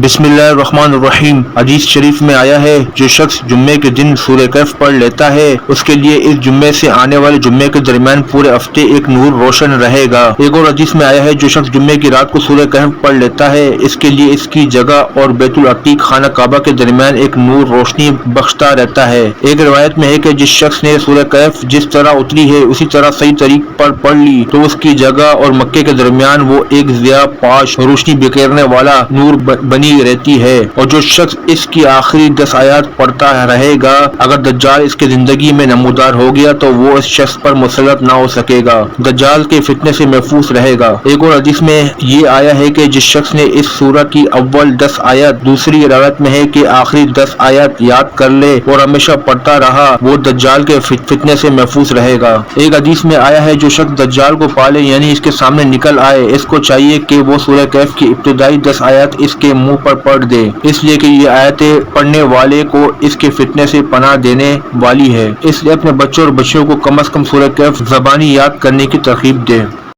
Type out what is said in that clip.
بسم اللہ الرحمن الرحیم۔ حدیث شریف میں آیا ہے، جو شخص جمعے کے دن سورہ کہف پڑھ لیتا ہے اس کے لیے اس جمعے سے آنے والے جمعے کے درمیان پورے ہفتے ایک نور روشن رہے گا۔ ایک اور حدیث میں آیا ہے، جو شخص جمعے کی رات کو سورہ کہف پڑھ لیتا ہے اس کے لیے اس کی جگہ اور بیت العتیق خانہ کعبہ کے درمیان ایک نور روشنی بخشتا رہتا ہے۔ ایک روایت میں ہے کہ جس شخص نے سورہ کہف جس طرح اتری ہے اسی طرح صحیح طریق پر پڑھ لی تو اس کی جگہ اور مکے کے درمیان وہ ایک ضیاء پاش روشنی بکھیرنے والا نور بنی رہتی ہے، اور جو شخص اس کی آخری 10 آیات پڑھتا رہے گا اگر دجال اس کی زندگی میں نمودار ہو گیا تو وہ اس شخص پر مسلط نہ ہو سکے گا، دجال کے فتنے سے محفوظ رہے گا۔ ایک اور حدیث میں یہ آیا ہے کہ جس شخص نے اس سورہ کی اول 10 آیات، دوسری روایت میں ہے کہ آخری 10 آیات یاد کر لے اور ہمیشہ پڑھتا رہا وہ دجال کے فتنے سے محفوظ رہے گا۔ ایک حدیث میں آیا ہے، جو شخص دجال کو پالے یعنی اس کے سامنے نکل آئے اس کو چاہیے کہ وہ سورہ کہف کی ابتدائی 10 آیات اس کے منہ پر پڑھ دے، اس لیے کہ یہ آیتیں پڑھنے والے کو اس کے فتنے سے پناہ دینے والی ہے، اس لیے اپنے بچوں اور بچیوں کو کم از کم سورہ کہف زبانی یاد کرنے کی ترغیب دے۔